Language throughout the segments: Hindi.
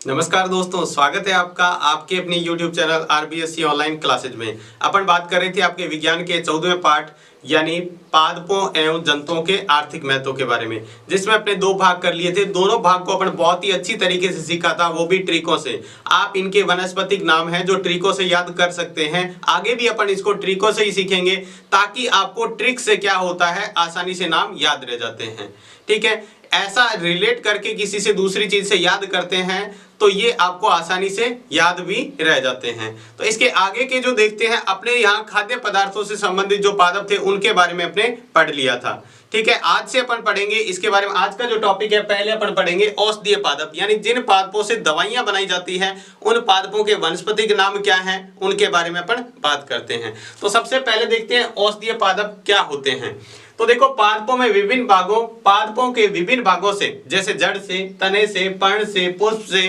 नमस्कार दोस्तों, स्वागत है आपका आपके अपने YouTube channel RBSC online classes में। अपन बात कर रहे थे आपके विज्ञान के 14वें पार्ट यानी पादपों एवं जंतुओं के आर्थिक महत्व के बारे में, जिसमें अपने दो भाग कर लिए थे। दोनों भाग को अपन बहुत ही अच्छी तरीके से सीखा था, वो भी ट्रिकों से। आप इनके वनस्पतिक नाम हैं जो ट्रिकों से याद कर सकते हैं। आगे भी अपन इसको ट्रिकों से ही सीखेंगे ताकि आपको ट्रिक से क्या होता है आसानी से नाम याद रह जाते हैं। ठीक है, ऐसा रिलेट करके किसी से दूसरी चीज से याद करते हैं तो ये आपको आसानी से याद भी रह जाते हैं। तो इसके आगे के जो देखते हैं, अपने यहाँ खाद्य पदार्थों से संबंधित जो पादप थे उनके बारे में अपने पढ़ लिया था। ठीक है, आज से अपन पढ़ेंगे इसके बारे में। आज का जो टॉपिक है, पहले अपन पढ़ेंगे औषधीय पादप, यानी जिन पादपों से दवाइयां बनाई जाती हैं उन पादपों के वनस्पतिक नाम क्या हैं उनके बारे में अपन बात करते हैं। तो सबसे पहले देखते हैं औषधीय पादप क्या होते हैं। तो देखो, पादपों के विभिन्न भागों से, जैसे जड़ से, तने से, पर्ण से, पुष्प से,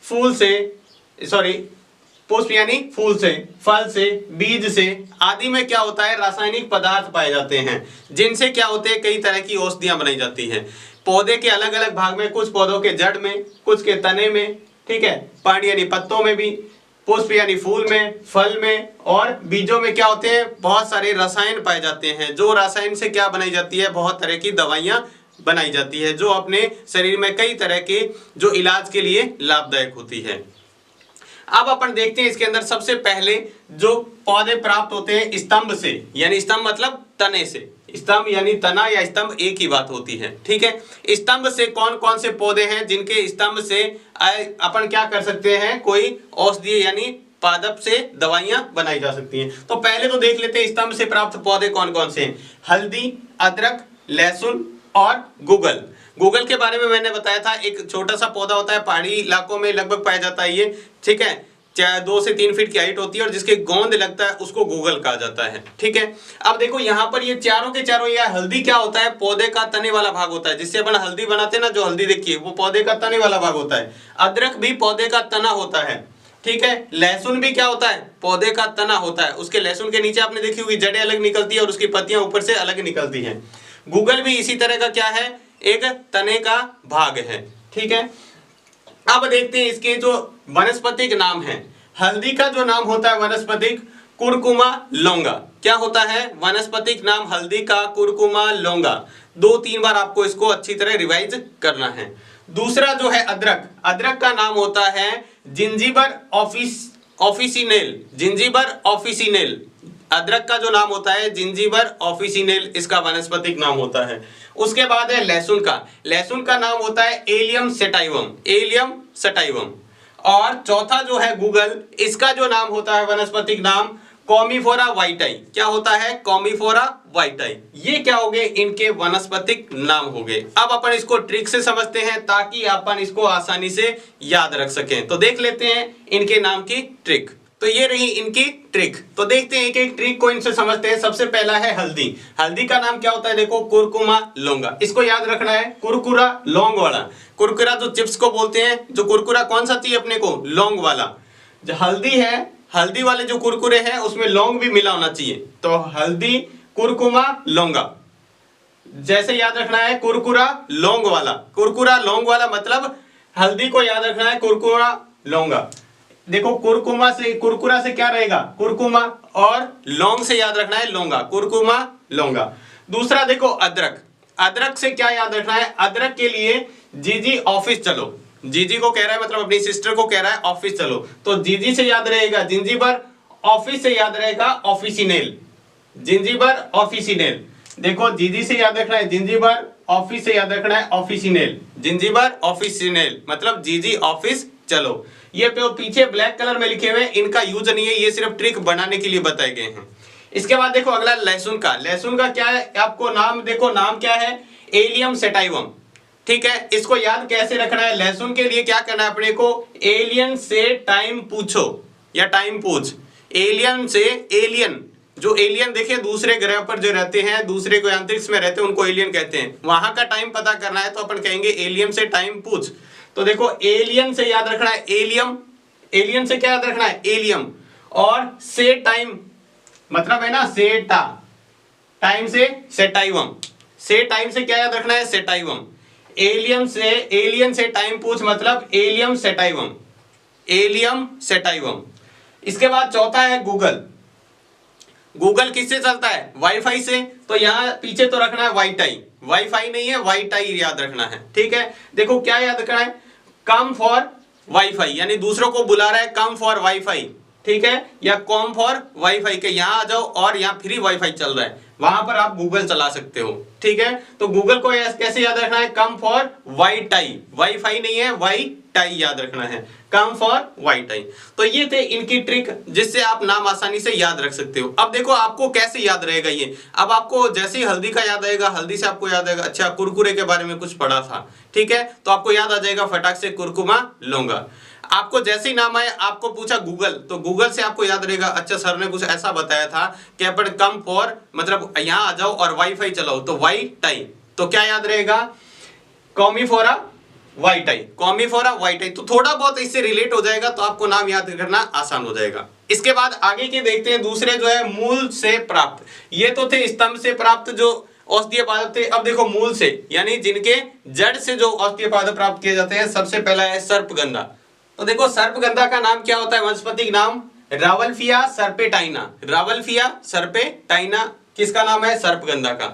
फूल से, पुष्प यानी फूल से, फल से, बीज से आदि में क्या होता है, रासायनिक पदार्थ पाए जाते हैं जिनसे क्या होते हैं, कई तरह की औषधियां बनाई जाती हैं। पौधे के अलग अलग भाग में, कुछ पौधों के जड़ में, कुछ के तने में, ठीक है, पर्ण यानी पत्तों में भी, पुष्प यानी फूल में, फल में और बीजों में क्या होते हैं, बहुत सारे रसायन पाए जाते हैं। जो रसायन से क्या बनाई जाती है, बहुत तरह की दवाइयां बनाई जाती है जो अपने शरीर में कई तरह के जो इलाज के लिए लाभदायक होती है। अब अपन देखते हैं इसके अंदर सबसे पहले जो पौधे प्राप्त होते हैं स्तंभ से, यानी स्तंभ मतलब तने से। स्तंभ यानी तना या स्तंभ एक ही बात होती है। ठीक है, स्तंभ से कौन कौन से पौधे हैं जिनके स्तंभ से अपन क्या कर सकते हैं, कोई औषधीय यानी पादप से दवाइयां बनाई जा सकती हैं। तो पहले तो देख लेते हैं स्तंभ से प्राप्त पौधे कौन कौन से हैं। हल्दी, अदरक, लहसुन और गूगल। गूगल के बारे में मैंने बताया था, एक छोटा सा पौधा होता है, पहाड़ी इलाकों में लगभग पाया जाता है ये। ठीक है, 2 से 3 फीट की हाइट होती है और जिसके गोंद लगता है उसको गूगल कहा जाता है। ठीक है, अब देखो यहाँ पर ये चारों के चारों, यह हल्दी क्या होता है, पौधे का तने वाला भाग होता है, जिससे अपन हल्दी बनाते हैं ना, जो हल्दी देखिए वो पौधे का तने वाला भाग होता है। अदरक भी पौधे का तना होता है। ठीक है, लहसुन भी क्या होता है, पौधे का तना होता है। उसके लहसुन के नीचे आपने देखी होगी जड़ें अलग निकलती है और उसकी पत्तियां ऊपर से अलग निकलती हैं। गूगल भी इसी तरह का क्या है, एक तने का भाग है। ठीक है, अब देखते हैं इसके जो वनस्पतिक नाम है। हल्दी का जो नाम होता है वनस्पतिक, कुरकुमा लौंगा। क्या होता है वनस्पतिक नाम हल्दी का, कुरकुमा लौंगा। 2-3 बार आपको इसको अच्छी तरह रिवाइज करना है। दूसरा जो है अदरक, अदरक का नाम होता है जिंजीबर ऑफिसिनेल। जिंजीबर ऑफिसिनेल, अदरक का जो नाम होता है जिंजीबर ऑफिसिनेल, इसका वनस्पतिक नाम होता है। उसके बाद है लहसुन का, लहसुन का नाम होता है एलियम सेटाइवम, एलियम सेटाइवम। और चौथा जो है गूगल, इसका जो नाम होता है वनस्पतिक नाम कॉमीफोरा वाइटाई। क्या होता है, कॉमीफोरा वाइटाई। ये क्या हो गए, इनके वनस्पतिक नाम हो गए। अब अपन इसको ट्रिक से समझते हैं ताकि अपन इसको आसानी से याद रख सकें। तो देख लेते हैं इनके नाम की ट्रिक। तो ये रही इनकी ट्रिक। तो देखते हैं एक एक ट्रिक को इनसे समझते हैं। सबसे पहला है हल्दी। हल्दी का नाम क्या होता है, देखो कुरकुमा लौंगा। इसको याद रखना है, कुरकुरा लौंग वाला। कुरकुरा जो चिप्स को बोलते हैं, जो कुरकुरा कौन सा चाहिए अपने को, लौंग वाला। जो हल्दी है, हल्दी वाले जो कुरकुरे हैं उसमें लौंग भी मिला होना चाहिए। तो हल्दी, कुरकुमा, लौंगा। जैसे याद रखना है, कुरकुरा लौंग वाला। कुरकुरा लौंग वाला मतलब हल्दी को याद रखना है, कुरकुरा लौंगा। देखो कुरकुमा से, कुरकुरा से क्या रहेगा, कुरकुमा, और लौंग से याद रखना है लौंगा, कुरकुमा लौंगा। दूसरा देखो अदरक, अदरक से क्या याद रखना है, अदरक के लिए जीजी ऑफिस चलो। जीजी को कह रहा है, मतलब अपनी सिस्टर को कह रहा है ऑफिस चलो, तो जीजी से याद रहेगा जिंजीबर, ऑफिस से याद रहेगा ऑफिसिनेल, जिंजीबर ऑफिसिनेल। देखो जीजी से याद रखना है जिंजीबर, ऑफिस से याद रखना है ऑफिसिनेल, जिंजीबर ऑफिसिनेल मतलब जीजी ऑफिस चलो। ये पीछे ब्लैक कलर में लिखे हुए, इनका यूज नहीं है, ये सिर्फ ट्रिक बनाने के लिए बताए गए हैं। इसके बाद देखो अगला लहसुन का। लहसुन का क्या है, आपको नाम देखो, नाम क्या है, एलियम सेटाइवम। ठीक है, इसको याद कैसे रखना है, लहसुन के लिए क्या करना है अपने को, एलियन से टाइम पूछो या टाइम पूछ। एलियन से, एलियन जो एलियन देखे दूसरे ग्रह पर जो रहते हैं, दूसरे को अंतरिक्ष में रहते हैं, उनको एलियन कहते हैं। वहां का टाइम पता करना है तो अपन कहेंगे एलियन से टाइम पूछ। तो देखो एलियन से याद रखना है एलियम, एलियन से क्या याद रखना है, एलियम। और से टाइम मतलब है ना सेटा, टाइम से सेटाइवम, से टाइम से क्या याद रखना है, सेटाइवम। एलियन से टाइम पूछ मतलब एलियम सेटाइवम, एलियम सेटाइवम। इसके बाद चौथा है गूगल। गूगल किससे चलता है? वाईफाई से। तो यहाँ पीछे तो रखना है वाईटाई, वाईफाई नहीं है वाईटाई याद रखना है। ठीक है, देखो क्या याद रखना है, कम फॉर वाईफाई, यानी दूसरों को बुला रहा है कम फॉर वाईफाई। ठीक है, या कॉम फॉर वाईफाई के यहाँ आ जाओ और यहाँ फ्री वाईफाई चल रहा है, वहां पर आप गूगल चला सकते हो। ठीक है, तो गूगल को कैसे याद रखना है, कम फॉर वाईटाई, वाईफाई नहीं है वाईटाई याद रखना है, कम फॉर वाईटाई। तो ये थे इनकी ट्रिक जिससे आप नाम आसानी से याद रख सकते हो। अब देखो आपको कैसे याद रहेगा ये। अब आपको जैसे ही हल्दी का याद आएगा, हल्दी से आपको याद आएगा अच्छा कुरकुरे के बारे में कुछ पढ़ा था, ठीक है, तो आपको याद आ जाएगा फटाक से कुरकुमा लूंगा। आपको जैसे ही नाम आए, आपको पूछा गूगल, तो गूगल से आपको याद रहेगा अच्छा सर ने कुछ ऐसा बताया था कि अपन कम फॉर मतलब यहाँ आ जाओ और वाईफाई चलाओ, तो वाईटाई। तो क्या याद रहेगा, कॉमीफोरा वाईटाई, कॉमीफोरा वाईटाई। तो थोड़ा बहुत इससे रिलेट हो जाएगा तो आपको नाम याद करना आसान हो जाएगा। इसके बाद आगे के देखते हैं, दूसरे जो है मूल से प्राप्त। ये तो थे स्तंभ से प्राप्त जो औषधीय पादप थे। अब देखो मूल से, यानी जिनके जड़ से जो औषधीय पादप प्राप्त किए जाते हैं, सबसे पहला है सर्पगंधा। तो देखो सर्पगंधा का नाम क्या होता है, वनस्पतिक नाम रावल्फिया सर्पेटाइना, रावल्फिया सर्पेटाइना किसका नाम है, सर्पगंधा का।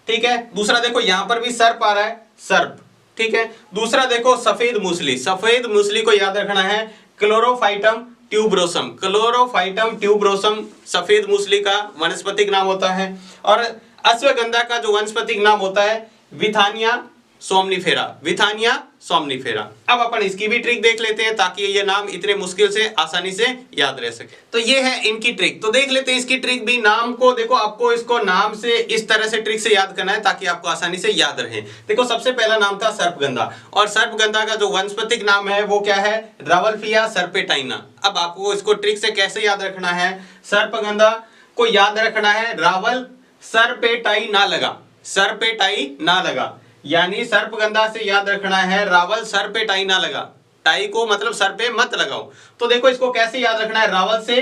ठीक है, दूसरा देखो यहां पर भी सर्प आ रहा है, सर्प। ठीक है, दूसरा देखो सफेद मूसली, सफेद मूसली को याद रखना है क्लोरोफाइटम ट्यूबरोसम, क्लोरोफाइटम ट्यूबरोसम सफेद मूसली का वनस्पतिक नाम होता है। और अश्वगंधा का जो वनस्पतिक नाम होता है विथानिया सोमनिफेरा, विथानिया सोमनिफेरा। अब अपन इसकी भी ट्रिक देख लेते हैं ताकि ये नाम इतने मुश्किल से आसानी से याद रह सके। तो ये है इनकी ट्रिक, तो देख लेते हैं इसकी ट्रिक भी। नाम को देखो, आपको इसको नाम से इस तरह से ट्रिक से याद करना है ताकि आपको आसानी से याद रहे। देखो सबसे पहला नाम था सर्पगंधा, और सर्पगंधा का जो वनस्पतिक नाम है वो क्या है, रावल्फिया सर्पेटाइना। अब आपको इसको ट्रिक से कैसे याद रखना है, सर्पगंधा को याद रखना है रावल सर्पेटाई ना लगा, सर्पेटाई ना लगा, यानी सर्पगंधा से याद रखना है रावल सर पे टाई ना लगा, टाई को मतलब सर पे मत लगाओ। तो देखो इसको कैसे याद रखना है, रावल से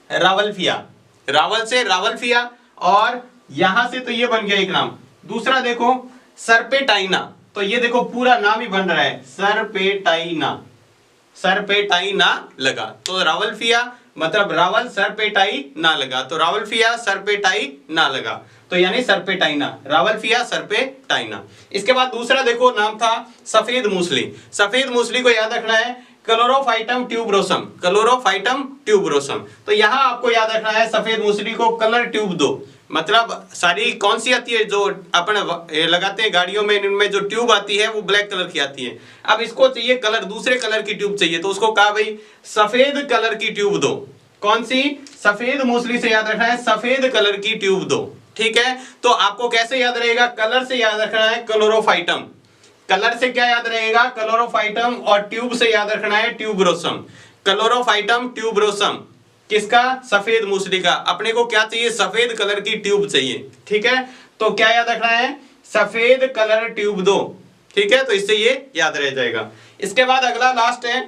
रावल्फिया, रावल से रावल्फिया, और यहां से तो ये बन गया एक नाम। दूसरा देखो सरपेटाइना, तो ये देखो पूरा नाम ही बन रहा है सरपेटाइना, सरपेटाइना लगा, तो रावल्फिया मतलब रावल सरपेटाई ना लगा, तो रावल्फिया सरपेटाई ना लगा, तो यानी सरपेटाइना, रावल्फिया सरपेटाइना। इसके बाद दूसरा देखो नाम था सफेद मूसली, सफेद मूसली को याद रखना है क्लोरोफाइटम ट्यूबरोसम, क्लोरोफाइटम ट्यूबरोसम। तो यहां आपको याद रखना है सफेद मूसली को कलर ट्यूब दो, मतलब सारी कौन सी आती है जो अपन लगाते हैं गाड़ियों में, इनमें जो ट्यूब आती है वो ब्लैक कलर की आती है। अब इसको चाहिए कलर, दूसरे कलर की ट्यूब चाहिए, तो उसको कहा भाई सफेद कलर की ट्यूब दो। कौन सी, सफेद मूसली से याद रखना है सफेद कलर की ट्यूब दो। ठीक है, तो आपको कैसे याद रहेगा, कलर से याद रखना है क्लोरोफाइटम, कलर से क्या याद रहेगा क्लोरोफाइटम, और ट्यूब से याद रखना है ट्यूबरोसम, क्लोरोफाइटम ट्यूबरोसम किसका, सफेद मूसली का। अपने को क्या चाहिए, सफेद कलर की ट्यूब चाहिए। ठीक है, तो क्या याद रखना है, सफेद कलर ट्यूब दो। ठीक है, तो इससे ये याद रह जाएगा। इसके बाद अगला लास्ट है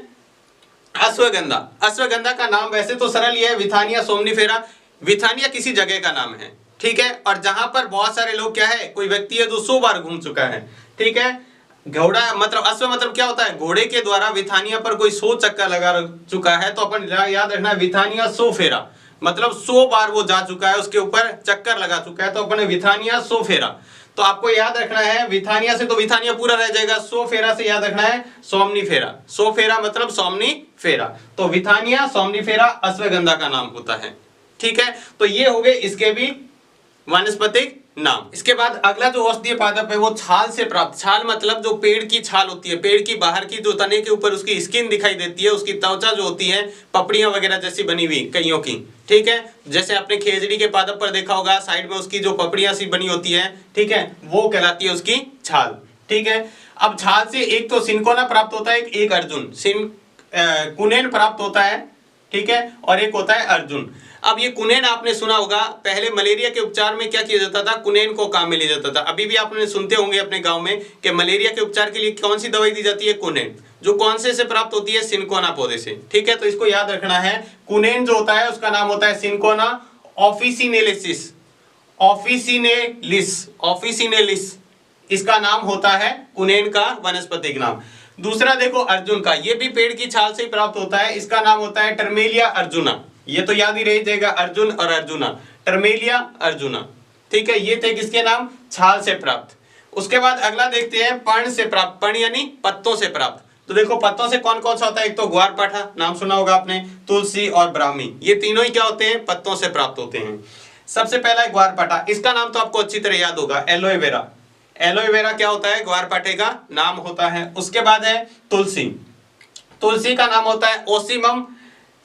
अश्वगंधा। अश्वगंधा का नाम वैसे तो सरल ही है, विथानिया सोमनिफेरा। विथानिया किसी जगह का नाम है, ठीक है, और जहां पर बहुत सारे लोग क्या है, कोई व्यक्ति है जो 100 बार घूम चुका है। ठीक है, घोड़ा मतलब अश्व मतलब क्या होता है, घोड़े के द्वारा विथानिया पर कोई 100 चक्कर लगा चुका है, तो अपन याद रखना है विथानिया 100 फेरा, मतलब 100 बार वो जा चुका है, उसके ऊपर चक्कर लगा चुका है, तो अपन विथानिया 100 फेरा। तो आपको याद रखना है विथानिया से तो विथानिया पूरा रह जाएगा, 100 फेरा से याद रखना है सोमनिफेरा, 100 फेरा मतलब सोमनिफेरा, तो विथानिया सोमनिफेरा अश्वगंधा का नाम होता है। ठीक है, तो ये हो गए इसके भी वनस्पतिक नाम। इसके बाद अगला जो औषधीय पादप है वो छाल से प्राप्त, छाल मतलब जो पेड़ की छाल होती है, पेड़ की बाहर की जो तने के ऊपर उसकी स्किन दिखाई देती है, उसकी त्वचा जो होती है पपड़ियां वगैरह जैसी बनी हुई कईयों की। ठीक है, जैसे आपने खेजड़ी के पादप पर देखा होगा, साइड में उसकी जो पपड़ियां सी बनी होती है, ठीक है, वो कहलाती है उसकी छाल। ठीक है, अब छाल से एक तो सिनकोना प्राप्त होता है, एक अर्जुन, कुनेन प्राप्त होता है, ठीक है, और एक होता है अर्जुन। अब ये कुनेन आपने सुना होगा, पहले मलेरिया के उपचार में क्या किया जाता था, कुनेन को काम में लिया जाता था। अभी भी आपने सुनते होंगे अपने गांव में कि मलेरिया के उपचार के लिए कौन सी दवाई दी जाती है, कुनेन, जो कौन से प्राप्त होती है, सिनकोना पौधे से। ठीक है, तो इसको याद रखना है, कुनेन जो होता है उसका नाम होता है सिनकोना ऑफिसिनेलिसिस, ऑफिसिनेलिस, ऑफिसिनेलिस इसका नाम होता है कुनेन का वनस्पतिक नाम। दूसरा देखो अर्जुन का, ये भी पेड़ की छाल से ही प्राप्त होता है, इसका नाम होता है टर्मेलिया अर्जुना। ये तो याद ही रह जाएगा, अर्जुन और अर्जुना, टर्मेलिया अर्जुना। ठीक है, ये थे किसके नाम, छाल से प्राप्त। उसके बाद अगला देखते हैं पर्ण से प्राप्त, पर्ण यानी पत्तों से प्राप्त। तो देखो पत्तों से कौन कौन सा होता है, एक तो ग्वारपाठा नाम सुना होगा आपने, तुलसी और ब्राह्मी, ये तीनों ही क्या होते हैं, पत्तों से प्राप्त होते हैं। सबसे पहला है ग्वारपाठा, इसका नाम तो आपको अच्छी तरह याद होगा, एलोवेरा। एलोवेरा क्या होता है, ग्वारपाठे का नाम होता है। उसके बाद है तुलसी, तुलसी का नाम होता है ओसीमम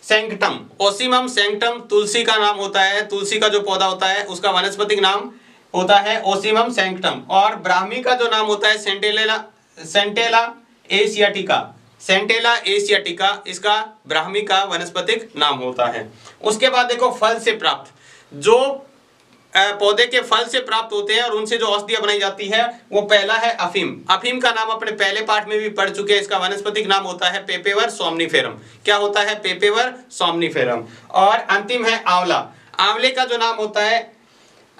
सैंक्टम। ओसीमम सैंक्टम तुलसी का नाम होता है, तुलसी का जो पौधा होता है उसका वनस्पतिक नाम होता है ओसीमम सैंक्टम। और ब्राह्मी का जो नाम होता है सेंटेला एशियाटिका, सेंटेला एशियाटिका, इसका ब्राह्मी का वनस्पतिक नाम होता है। उसके बाद देखो फल से प्राप्त, जो पौधे के फल से प्राप्त होते हैं और उनसे जो औषधियां बनाई जाती है, वो पहला है अफीम। अफीम का नाम अपने पहले पाठ में भी पढ़ चुके हैं, इसका वनस्पतिक नाम होता है पेपेवर सोमनिफेरम। क्या होता है, पेपेवर सोमनिफेरम। और अंतिम है आंवला, आंवले का जो नाम होता है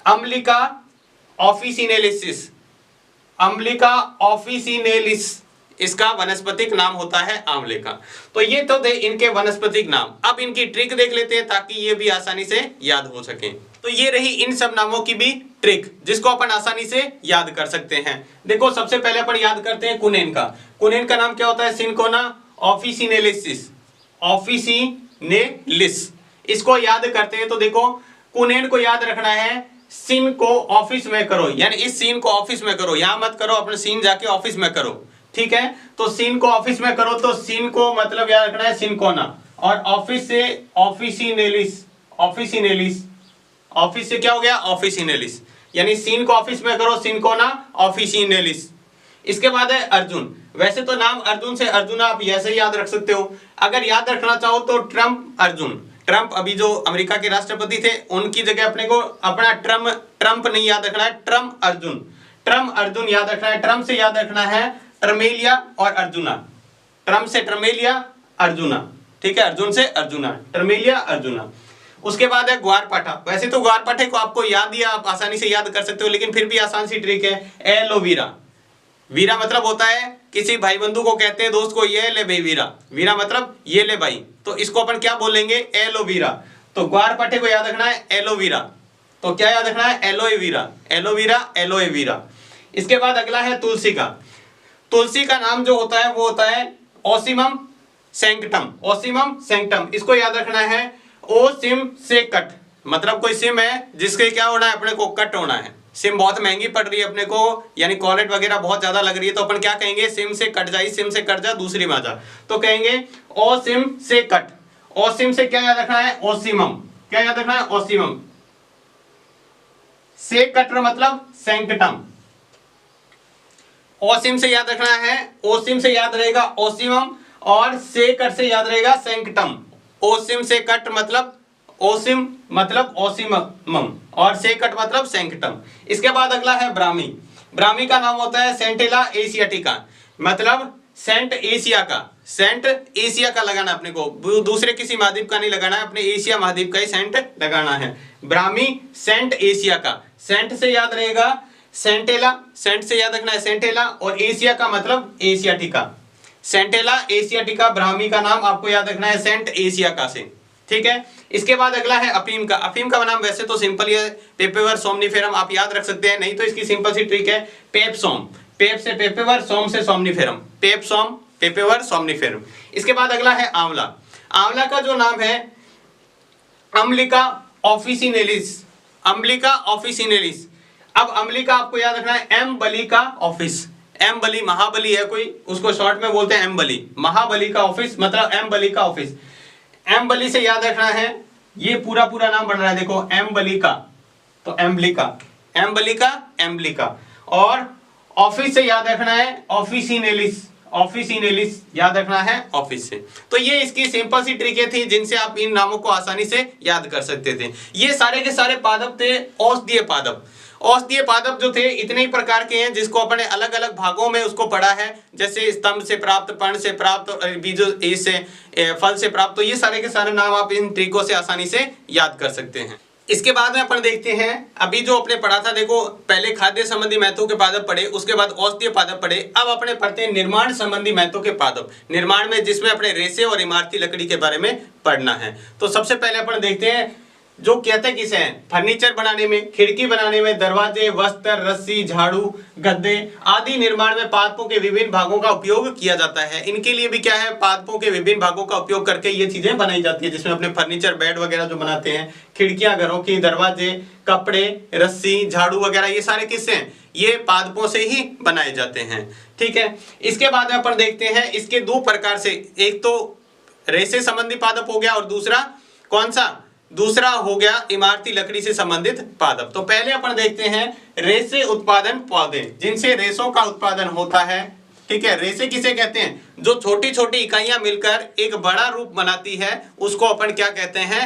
अम्लिका ऑफिसिनेलिस, अम्लिका ऑफिसिनेलिस, इसका वनस्पतिक नाम होता है आंवले का। तो ये तो थे इनके वनस्पतिक नाम। अब इनकी ट्रिक देख लेते हैं ताकि ये भी आसानी से याद हो सके। तो ये रही इन सब नामों की भी ट्रिक, जिसको अपन आसानी से याद कर सकते हैं। देखो सबसे पहले अपन याद करते हैं कुनेन का। कुनेन का नाम क्या होता है, सिनकोना ऑफिसिनेलिस, ऑफिसिनेलिस। इसको याद करते हैं तो देखो कुनेन को याद रखना है, सिन को ऑफिस में करो, यानी इस सीन को ऑफिस में करो, यहां मत करो, अपने सीन जाके ऑफिस में करो। ठीक है, तो सीन को ऑफिस में करो, तो सीन को मतलब याद रखना है सिनकोना, और ऑफिस से ऑफिसिनेलिस, ऑफिसिनेलिस, ऑफिस से क्या हो गया, ऑफिसिनेलिस, यानी सीन को ऑफिस में करो, सिनकोना ऑफिसिनेलिस। इसके बाद है अर्जुन। वैसे तो नाम अर्जुन से अर्जुना आप ऐसे ही याद रख सकते हो, अगर याद रखना चाहो तो ट्रम्प अर्जुन। ट्रम्प अभी जो अमेरिका के राष्ट्रपति थे, उनकी जगह अपने को अपना ट्रम्प नहीं याद रखना है, ट्रम्प अर्जुन, ट्रम्प अर्जुन याद रखना है। ट्रम्प से याद रखना है टर्मेलिया और अर्जुना, ट्रम्प से टर्मेलिया अर्जुना। ठीक है, अर्जुन से अर्जुना, टर्मेलिया अर्जुना। उसके बाद है ग्वारपाठा। वैसे तो ग्वारपाठे को आपको याद ही, आप आसानी से याद कर सकते हो, लेकिन फिर भी आसान सी ट्रिक है, एलोवीरा। वीरा मतलब होता है किसी भाई बंधु को कहते हैं दोस्त को, ये ले भाई वीरा, वीरा मतलब ये ले भाई, तो इसको अपन क्या बोलेंगे, एलोवीरा। तो ग्वारपाठे को याद रखना है एलोवीरा, तो क्या याद रखना है, एलोवेवीरा, एलोवीरा, एलोवेवीरा। इसके बाद अगला है तुलसी का। तुलसी का नाम जो होता है वो होता है ओसीमम सैंक्टम, ओसीमम सैंक्टम। इसको याद रखना है ओ सिम से कट, मतलब कोई सिम है जिसके क्या होना है, अपने को कट होना है। सिम बहुत महंगी पड़ रही है अपने को, यानी कॉलेट वगैरह बहुत ज्यादा लग रही है, तो अपन क्या कहेंगे, सिम से कट जाई, सिम से कट जा दूसरी में जा, तो कहेंगे ओ सिम से कट। ओ सिम से क्या याद रखना है, ओसीमम, क्या याद रखना है, ओसीमम। से कट मतलब सैंक्टम। ओसिम से याद रखना है, ओसिम से याद रहेगा ओसीमम, और से कट से याद रहेगा सैंक्टम। ओसिम से कट मतलब ओसिम मतलब ओसीमम, और से कट मतलब सैंक्टम। इसके बाद अगला है ब्राह्मी। ब्राह्मी का नाम होता है सेंटेला एशियाटिका, मतलब सेंट एशिया का, सेंट एशिया का लगाना अपने को, दूसरे किसी महाद्वीप का नहीं लगाना है, अपने एशिया महाद्वीप का ही सेंट लगाना है। ब्राह्मी सेंट एशिया का, सेंट से याद रहेगा सेंटेला, सेंट से याद रखना है सेंटेला, और एशिया का मतलब एशियाटिका, सेंटेला एशियाटिका। ब्राह्मी का नाम आपको याद रखना है सेंट एशिया का से। ठीक है, इसके बाद अगला है अफीम का। अफीम का नाम वैसे तो सिंपल ही है, पेपेवर सोमनिफेरम, आप याद रख सकते हैं, नहीं तो इसकी सिंपल सी ट्रिक है पेपसोम, पेप से पेपेवर, सोम से सोमनिफेरम, पेपसोम, पेपेवर, सोमनिफेरम। इसके बाद अगला है आंवला। आंवला का जो नाम है अम्लिका ऑफिसिनेलिस, अम्लिका ऑफिसिनेलिस। अब अम्लिका आपको याद रखना है एम बली का ऑफिस, एम बली, महाबली है कोई, उसको शॉर्ट में बोलते हैं एम बली, महाबली का ऑफिस मतलब एम बली का ऑफिस। एम बली से याद रखना है, ये पूरा पूरा नाम बन रहा है देखो, एम बली का, तो एम्बलिका, एम बली का, एम्बलिका। और ऑफिस से याद रखना है ऑफिसिनेलिस, ऑफिसिनेलिस याद रखना है ऑफिस से। तो ये इसकी सिंपल सी ट्रिकें थी जिनसे आप इन नामों को आसानी से याद कर सकते थे। ये सारे के सारे पादप थे औषधीय पादप। औषधीय पादप जो थे इतने ही प्रकार के हैं, जिसको अपने अलग अलग भागों में उसको पढ़ा है, जैसे स्तंभ से प्राप्त, पर्ण से प्राप्त, और बीजों से फल से प्राप्त। तो ये सारे के सारे नाम आप इन ट्रिकों से आसानी से याद कर सकते हैं। इसके बाद में अपन देखते हैं, अभी जो अपने पढ़ा था, देखो पहले खाद्य संबंधी महत्व के पादप पढ़े, उसके बाद औषधीय पादप पढ़े, अब अपने पढ़ते हैं निर्माण संबंधी महत्व के पादप। निर्माण में जिसमें अपने रेशे और इमारती लकड़ी के बारे में पढ़ना है। तो सबसे पहले अपन देखते हैं जो कहते किसे हैं, फर्नीचर बनाने में, खिड़की बनाने में, दरवाजे, वस्त्र, रस्सी, झाड़ू, गद्दे आदि निर्माण में पादपों के विभिन्न भागों का उपयोग किया जाता है। इनके लिए भी क्या है, पादपों के विभिन्न भागों का उपयोग करके ये चीजें बनाई जाती है, जिसमें अपने फर्नीचर, बेड वगैरह जो बनाते हैं, खिड़कियां घरों की, दरवाजे, कपड़े, रस्सी, झाड़ू वगैरह, ये सारे किससे हैं, ये पादपों से ही बनाए जाते हैं। ठीक है, इसके बाद में अपन देखते हैं इसके दो प्रकार से, एक तो रेशे संबंधी पादप हो गया और दूसरा कौन सा, दूसरा हो गया इमारती लकड़ी से संबंधित पादप। तो पहले अपन देखते हैं रेशे उत्पादन पौधे, जिनसे रेशों का उत्पादन होता है। ठीक है, रेशे किसे कहते हैं, जो छोटी छोटी इकाइयां मिलकर एक बड़ा रूप बनाती है, उसको अपन क्या कहते हैं,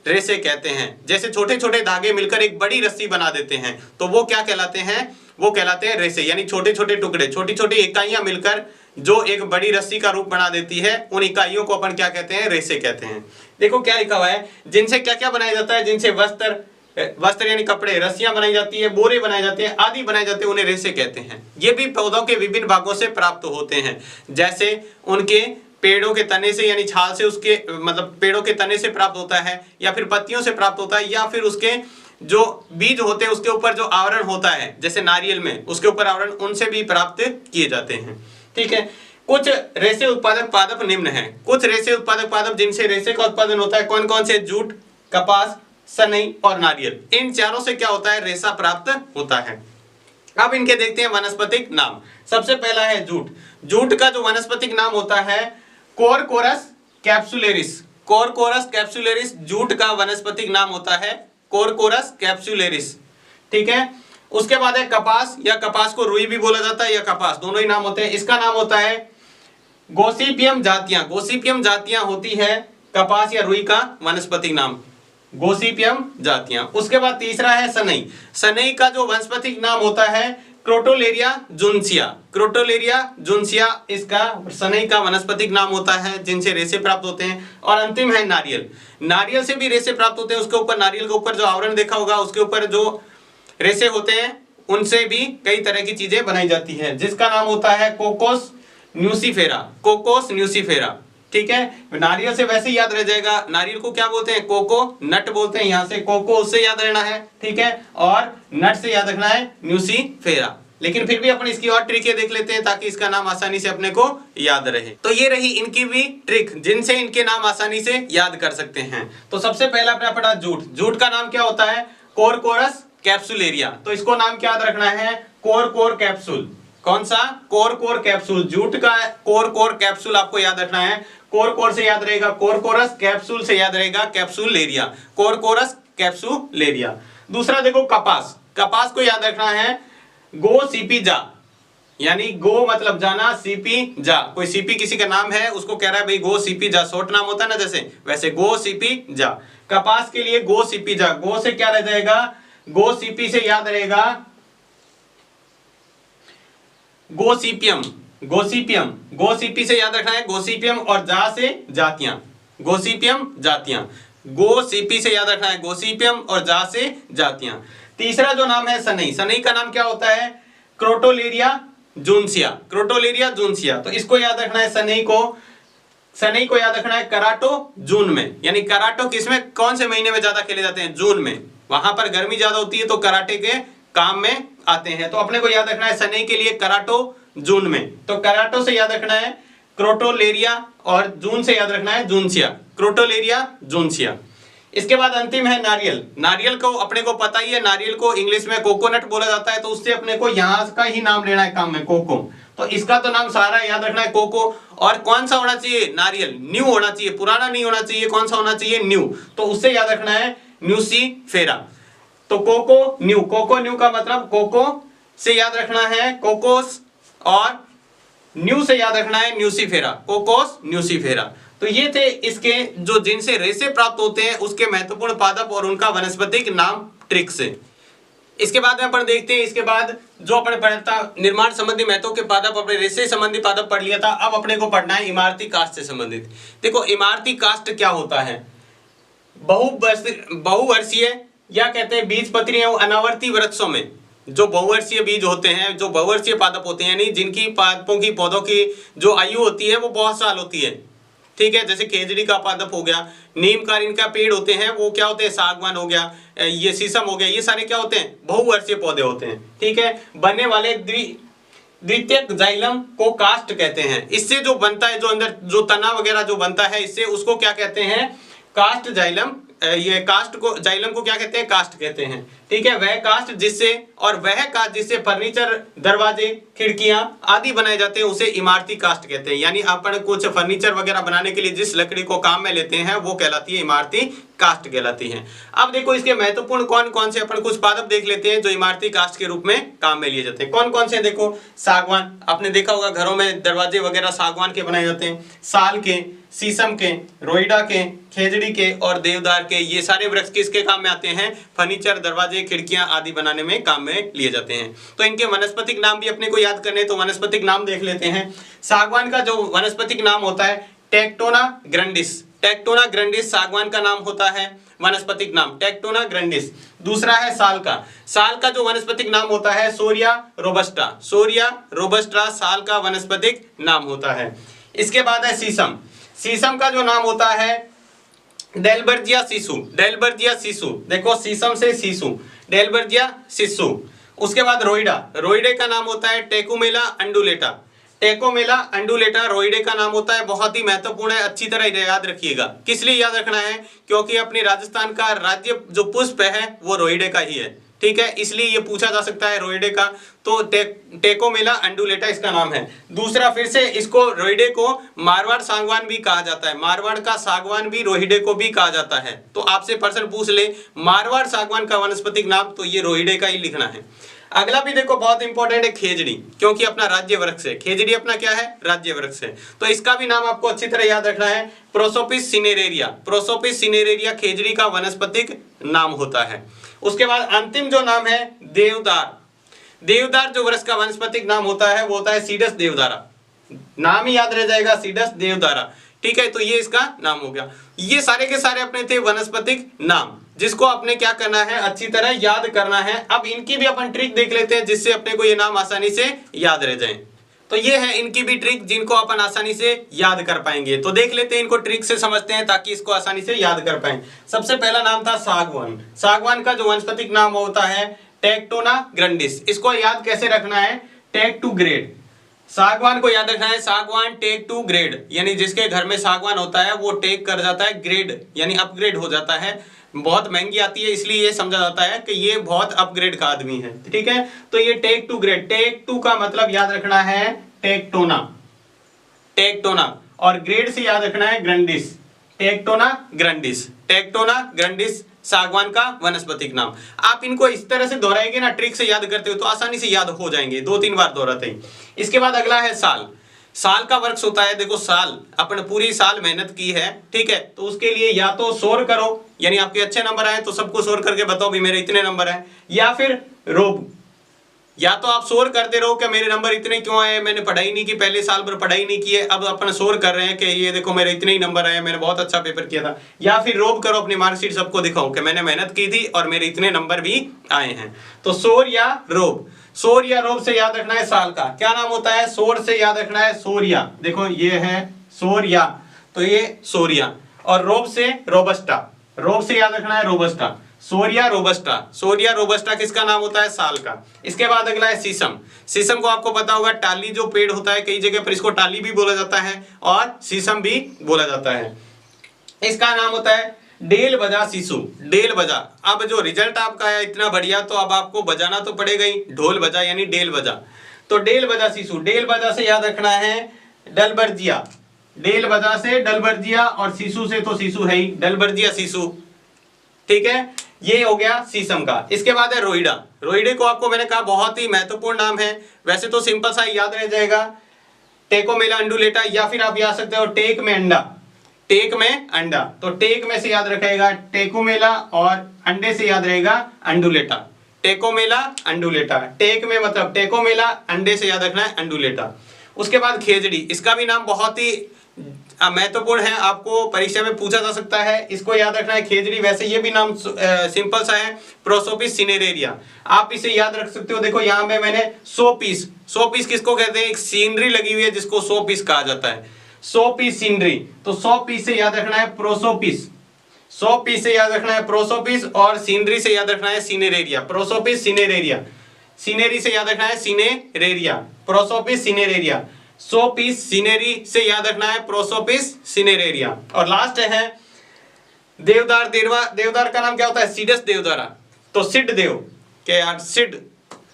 रेशे कहते हैं। जैसे छोटे छोटे धागे मिलकर एक बड़ी रस्सी बना देते हैं, तो वो क्या कहलाते हैं, वो कहलाते हैं रेशे। यानी छोटे छोटे टुकड़े, छोटी छोटी इकाइयां मिलकर जो एक बड़ी रस्सी का रूप बना देती है, उन इकाइयों को अपन क्या कहते हैं, रेशे कहते हैं। देखो क्या लिखा हुआ है, जिनसे क्या क्या बनाया जाता है, जिनसे वस्त्र यानी कपड़े, रस्सियां बनाई जाती है, बोरे बनाए जाते हैं, आदि बनाए जाते हैं, उन्हें रेशे कहते हैं। ये भी पौधों के विभिन्न भागों से प्राप्त होते हैं, जैसे उनके पेड़ों के तने से यानी छाल से, उसके मतलब पेड़ों के तने से प्राप्त होता है, या फिर पत्तियों से प्राप्त होता है, या फिर उसके जो बीज होते हैं उसके ऊपर जो आवरण होता है, जैसे नारियल में उसके ऊपर आवरण, उनसे भी प्राप्त किए जाते हैं। ठीक है, कुछ रेशे उत्पादक पादप निम्न हैं। कुछ रेशे उत्पादक पादप जिनसे रेशे का उत्पादन होता है, कौन कौन से, जूट, कपास, सनई और नारियल। इन चारों से क्या होता है, रेशा प्राप्त होता है। अब इनके देखते हैं वनस्पतिक नाम। सबसे पहला है जूट। जूट का जो वनस्पतिक नाम होता है Corchorus capsularis. Corchorus capsularis jute का वनस्पतिक नाम होता है, कोरकोरस कैप्सुलेरिस। ठीक है, उसके बाद है कपास, या कपास को रुई भी बोला जाता है, या कपास, दोनों ही नाम होते हैं। इसका नाम होता है गोसिपियम जातियां। गोसिपियम जातियां होती है कपास या रुई का वनस्पतिक नाम, गोसिपियम जातियां। उसके बाद तीसरा है सनई। सनई का जो वनस्पतिक नाम होता है क्रोटोलेरिया जुन्सिया। क्रोटोलेरिया जुन्सिया इसका सनई का वनस्पतिक नाम होता है, जिनसे रेशे प्राप्त होते हैं। और अंतिम है नारियल। नारियल से भी रेशे प्राप्त होते हैं, उसके ऊपर, नारियल के ऊपर जो आवरण देखा होगा, उसके ऊपर जो रेशे होते हैं, उनसे भी कई तरह की चीजें बनाई जाती है, जिसका नाम होता है कोकोस न्यूसीफेरा। Cocos nucifera. ठीक है, नारियल से वैसे याद रह जाएगा, नारियल को क्या बोलते हैं, कोको नट बोलते हैं, यहां से कोको उससे याद रहना है। ठीक है, और नट से याद रखना है न्यूसीफेरा। लेकिन फिर भी अपन इसकी और ट्रिक देख लेते हैं ताकि इसका नाम आसानी से अपने को याद रहे। तो ये रही इनकी भी ट्रिक, जिनसे इनके नाम आसानी से याद कर सकते हैं। तो सबसे पहला अपना पढ़ा जूट। जूट का नाम क्या होता है, कोरकोरस कैप्सुलेरिया। तो इसको नाम क्या याद रखना है, कोर कैप्सूल। कौन सा, कोर कैप्सूल। जूट का कोर कैप्सूल आपको याद रखना है। कोर से याद रहेगा कोरकोरस, कैप्सूल से याद रहेगा कैप्सूलेरिया, कोरकोरस कैप्सूलेरिया। दूसरा देखो कपास। कपास को याद रखना है गो सीपी जा, यानी गो मतलब जाना, सीपी जा। कोई सीपी किसी का नाम है, उसको कह रहा है भाई गो सीपी जा, शॉर्ट नाम होता है ना जैसे, वैसे गो सीपी जा। कपास के लिए गो सीपी जा। गो से क्या रह जाएगा, गो सीपी से याद रहेगा गोसिपियम। गोसिपियम, गोसीपी से याद रखना है गोसिपियम, और जा से जातियां, गोसिपियम जातियां। गोसीपी से याद रखना है गोसिपियम, और जा से जातियां। तीसरा जो नाम है सनई। सनई का नाम क्या होता है, क्रोटोलेरिया जून्सिया। क्रोटोलेरिया जून्सिया। तो इसको याद रखना है, सनई को याद रखना है कराटो जून में। यानी कराटो किसमें, कौन से महीने में ज्यादा खेले जाते हैं, जून में। वहां पर गर्मी ज्यादा होती है तो कराटे के काम में आते हैं। तो अपने को याद रखना है सनई के लिए कराटो जून में। तो कराटो से याद रखना है क्रोटोलेरिया, और जून से याद रखना है जून्सिया, क्रोटोलेरिया जून्सिया। इसके बाद अंतिम है नारियल। नारियल को अपने को पता ही है, नारियल को इंग्लिश में कोकोनट बोला जाता है, तो उससे अपने को यहां का ही नाम लेना है काम में, कोको। तो इसका तो नाम सारा याद रखना है कोको। और कौन सा होना चाहिए, नारियल न्यू होना चाहिए, पुराना नहीं होना चाहिए। कौन सा होना चाहिए, न्यू। तो उससे याद रखना है न्यूसीफेरा। तो कोको न्यू का मतलब कोको से याद रखना है कोकोस, और न्यू से याद रखना है न्यूसीफेरा, कोकोस न्यूसीफेरा। तो ये थे इसके जो जिनसे रेशे प्राप्त होते हैं उसके महत्वपूर्ण पादप और उनका वनस्पतिक नाम ट्रिक से। इसके बाद में अपन देखते हैं, इसके बाद जो अपने पढ़ता निर्माण संबंधी महत्व के पादप, अपने रेशे संबंधी पादप पढ़ लिया था। अब अपने को पढ़ना है इमारती कास्ट से संबंधित। देखो इमारती कास्ट क्या होता है, बहुवर्षीय या कहते हैं बीजपत्री एवं अनावर्ती वृक्षों में जो बहुवर्षीय बीज होते हैं, जो बहुवर्षीय पादप होते हैं, यानी जिनकी पादपों की पौधों की जो आयु होती है वो बहुत साल होती है, ठीक है। जैसे खेजड़ी का पादप हो गया, नीम का इनका पेड़ होते हैं वो क्या होते हैं, सागवान हो गया, ये शीशम हो गया, ये सारे क्या होते हैं, बहुवर्षीय पौधे होते हैं, ठीक है। बनने वाले द्वितीयक जाइलम को कास्ट कहते हैं। इससे जो बनता है, जो अंदर जो तना वगैरह जो बनता है, इससे उसको क्या कहते हैं, कास्ट जाइलम। ये कास्ट को, जाइलम को क्या कहते हैं, कास्ट कहते हैं, ठीक है। वह कास्ट जिससे, और वह कास्ट जिससे फर्नीचर, दरवाजे, खिड़कियां आदि बनाए जाते हैं उसे इमारती कास्ट कहते हैं। यानी अपन कुछ फर्नीचर वगैरह बनाने के लिए जिस लकड़ी को काम में लेते हैं वो कहलाती है इमारती कास्ट कहलाती है। अब देखो इसके महत्वपूर्ण कौन कौन से, अपन कुछ पादप देख लेते हैं जो इमारती कास्ट के रूप में काम में लिए जाते हैं। कौन कौन से, देखो सागवान, आपने देखा होगा घरों में दरवाजे वगैरह सागवान के बनाए जाते हैं, साल के, शीशम के, रोइडा के, खेजड़ी के और देवदार के, ये सारे वृक्ष किसके काम में आते हैं, फर्नीचर, दरवाजे, खिड़कियां आदि बनाने में काम में लिए जाते हैं। तो इनके वनस्पतिक नाम भी अपने को याद करने, तो वनस्पतिक नाम देख लेते हैं। सागवान का जो वनस्पतिक नाम होता है टेक्टोना ग्रैंडिस, टेक्टोना ग्रैंडिस सागवान का नाम होता है, वनस्पतिक नाम टेक्टोना ग्रैंडिस। दूसरा है साल का, साल का जो वनस्पतिक नाम होता है सोरिया रोबस्टा, सोरिया रोबस्टा साल का वनस्पतिक नाम होता है। इसके बाद है शीशम, शीशम का जो नाम होता है डेलबर्जिया सिसु, डेलबर्जिया सिसु, देखो शीशम से सिसु, डेलबर्जिया सिसु। उसके बाद रोइडा, रोइडे का नाम होता है टेकुमेला अंडुलेटा, टेकोमेला अंडुलेटा रोइडे का नाम होता है। बहुत ही महत्वपूर्ण है, अच्छी तरह याद रखिएगा। किस लिए याद रखना है, क्योंकि अपने राजस्थान का राज्य जो पुष्प है वो रोइडे का ही है, ठीक है, इसलिए ये पूछा जा सकता है रोइडे का। तो टेकोमेला अंडुलेटा इसका नाम है। दूसरा, फिर से इसको रोइडे को मारवाड़ सागवान भी कहा जाता है, मारवाड़ का सागवान भी रोहिडे को भी कहा जाता है। तो आपसे प्रश्न पूछ ले मारवाड़ सागवान का वनस्पतिक नाम, तो ये रोहिडे का ही लिखना है। अगला भी देखो बहुत इंपॉर्टेंट है खेजड़ी, क्योंकि अपना राज्य वृक्ष है, खेजड़ी अपना क्या है, राज्य वृक्ष है। तो इसका भी नाम आपको अच्छी तरह याद रखना है, प्रोसोपिस सिनेरेरिया, प्रोसोपिस सिनेरेरिया खेजड़ी का वनस्पतिक नाम होता है। उसके बाद अंतिम जो नाम है देवदार, देवदार जो वृक्ष का वनस्पतिक नाम होता है वो होता है सीडस देवदारा, नाम ही याद रह जाएगा सीडस देवदारा, ठीक है। तो ये इसका नाम हो गया। ये सारे के सारे अपने थे वनस्पतिक नाम, जिसको आपने क्या करना है, अच्छी तरह याद करना है। अब इनकी भी अपन ट्रिक देख लेते हैं जिससे अपने को ये नाम आसानी से याद रह जाए। तो ये है इनकी भी ट्रिक जिनको अपन आसानी से याद कर पाएंगे। तो देख लेते हैं, इनको ट्रिक से समझते हैं ताकि इसको आसानी से याद कर पाएं। सबसे पहला नाम था सागवान, सागवान का जो वनस्पतिक नाम होता है टेक्टोना ग्रैंडिस। इसको याद कैसे रखना है, टेक टू ग्रेड, सागवान को याद रखना है सागवान टेक टू ग्रेड, यानी जिसके घर में सागवान होता है वो टेक कर जाता है ग्रेड, यानी अपग्रेड हो जाता है। बहुत महंगी आती है इसलिए ये समझा जाता है कि ये बहुत अपग्रेड का आदमी है, ठीक है। तो ये take two grade, take two का मतलब याद रखना है टेक्टोना, टेक्टोना, और ग्रेड से याद रखना है grandis, tectona grandis, tectona grandis सागवान का वनस्पतिक नाम। आप इनको इस तरह से दोहराएंगे ना, ट्रिक से याद करते हो तो आसानी से याद हो जाएंगे, 2-3 बार दोहराते ही। इसके बाद अगला है साल, साल का वृक्ष होता है, देखो साल अपन पूरी साल मेहनत की है, ठीक है, तो उसके लिए या तो शोर करो, यानी आपके अच्छे नंबर आए तो सबको शोर करके बताओ भी मेरे इतने नंबर आए, या फिर रोब, या तो आप शोर करते रहो कि मेरे नंबर इतने क्यों आए, मैंने पढ़ाई नहीं की, पहले साल भर पढ़ाई नहीं की है, अब अपन शोर कर रहे हैं कि ये देखो मेरे इतने ही नंबर आए, मैंने बहुत अच्छा पेपर किया था। या फिर रोब करो, अपनी मार्कशीट सबको दिखाओ कि मैंने मेहनत की थी और मेरे इतने नंबर भी आए हैं। तो शोर या रोब, शोर या रोब से याद रखना है साल का क्या नाम होता है, शोर से याद रखना है सोरिया, देखो ये है सोरिया, तो ये सोरिया, और रोब से रोबस्टा, रोब से याद रखना है रोबस्टा, सोरिया रोबस्टा, सोरिया रोबस्टा किसका नाम होता है, साल का। इसके बाद अगला है शीशम, शीशम को आपको पता होगा टाली जो पेड़ होता है, कई जगह पर इसको टाली भी बोला जाता है और शीशम भी बोला जाता है। इसका नाम होता है डेल बजा शिशु, डेल बजा। अब जो रिजल्ट आपका है इतना बढ़िया, तो अब आपको बजाना तो पड़ेगा ही, ढोल बजा यानी डेल बजा। तो डेल बजा शिशु, डेल बजा से याद रखना है डलबर्जिया, डेल बजा से डलबर्जिया, और शिशु से तो शिशु है ही, डलबर्जिया शिशु, ठीक है। ये हो गया शीशम का। इसके बाद है रोइडा, रोइडे को आपको मैंने कहा बहुत ही महत्वपूर्ण नाम है, वैसे तो सिंपल सा याद रह जाएगा टेकोमेला अंडुलेटा, या फिर आप याद सकते हो टेक में अंडा, टेक में अंडा, तो टेक में से याद रखेगा टेकोमेला और अंडे से याद रहेगा अंडुलेटा, टेकोमेला अंडुलेटा, टेक में मतलब टेकोमेला, अंडे से याद रखना है अंडुलेटा। उसके बाद खेजड़ी, इसका भी नाम बहुत ही महत्वपूर्ण है, आपको परीक्षा में पूछा जा सकता है, इसको याद रखना है खेजड़ी। वैसे ये भी नाम सिंपल सा है, प्रोसोपिस सिनेरेरिया, आप इसे याद रख सकते हो। देखो यहाँ पे मैंने 100 पीस किसको कहते हैं, एक सीनरी लगी हुई है जिसको 100 पीस कहा जाता है, 100 पीस सीनरी। तो 100 पीस से याद रखना है प्रोसोपिस, 100 पीस से याद रखना है प्रोसोपिस, और सीनरी से याद रखना है सिनेरेरिया। प्रोसोपिस सिनेरेरिया, सीनेरी से याद रखना है cineraria, Prosopis cineraria. 100 piece scenery से याद रखना है प्रोसोपिस सिनेरेरिया। और लास्ट है देवदार। देवदार का नाम क्या होता है, सीडस देवदारा। तो सिड देव के यार, सिड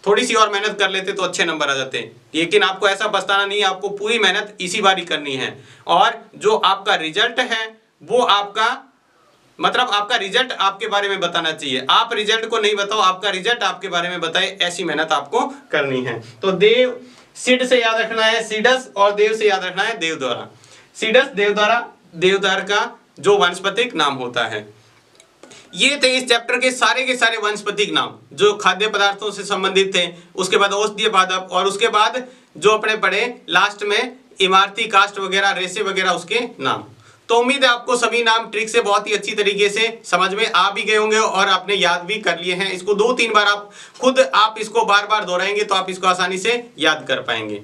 थोड़ी सी और मेहनत कर लेते तो अच्छे नंबर आ जाते, लेकिन आपको ऐसा पछताना नहीं है, आपको पूरी मेहनत इसी बारी करनी है। और जो आपका रिजल्ट है वो आपका, मतलब आपका रिजल्ट आपके बारे में बताना चाहिए। आप रिजल्ट को नहीं बताओ, आपका रिजल्ट आपके बारे में बताए, ऐसी मेहनत आपको करनी है। तो देव, सिड से याद रखना है सीडस, और देव से याद रखना है देवद्वारा। सीडस देवद्वारा, देवदार का जो वानस्पतिक नाम होता है। ये थे इस चैप्टर के सारे वानस्पतिक नाम जो खाद्य पदार्थों से संबंधित थे। उसके बाद औषधीय पादप, और उसके बाद जो अपने पढ़े लास्ट में इमारती काष्ठ वगैरह, रेसे वगैरह, उसके नाम। तो उम्मीद है आपको सभी नाम ट्रिक से बहुत ही अच्छी तरीके से समझ में आ भी गए होंगे और आपने याद भी कर लिए हैं। इसको 2-3 बार आप खुद आप इसको बार बार दोहराएंगे तो आप इसको आसानी से याद कर पाएंगे।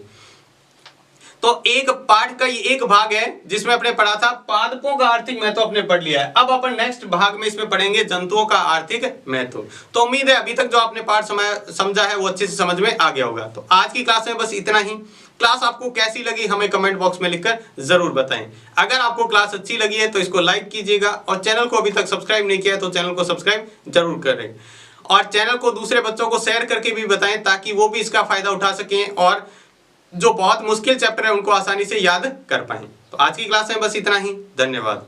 तो एक पाठ का ये एक भाग है जिसमें अपने पढ़ा था पादपों का आर्थिक महत्व, अपने पढ़ लिया है। अब अपन नेक्स्ट भाग में इसमें पढ़ेंगे जंतुओं का आर्थिक महत्व। तो उम्मीद है अभी तक जो आपने पाठ समझा है वो अच्छे से समझ में आ गया होगा। तो आज की क्लास में बस इतना ही। क्लास आपको कैसी लगी हमें कमेंट बॉक्स में लिखकर जरूर बताएं। अगर आपको क्लास अच्छी लगी है तो इसको लाइक कीजिएगा, और चैनल को अभी तक सब्सक्राइब नहीं किया है तो चैनल को सब्सक्राइब जरूर करें, और चैनल को दूसरे बच्चों को शेयर करके भी बताएं ताकि वो भी इसका फायदा उठा सकें और जो बहुत मुश्किल चैप्टर है उनको आसानी से याद कर पाएं। तो आज की क्लास में बस इतना ही। धन्यवाद।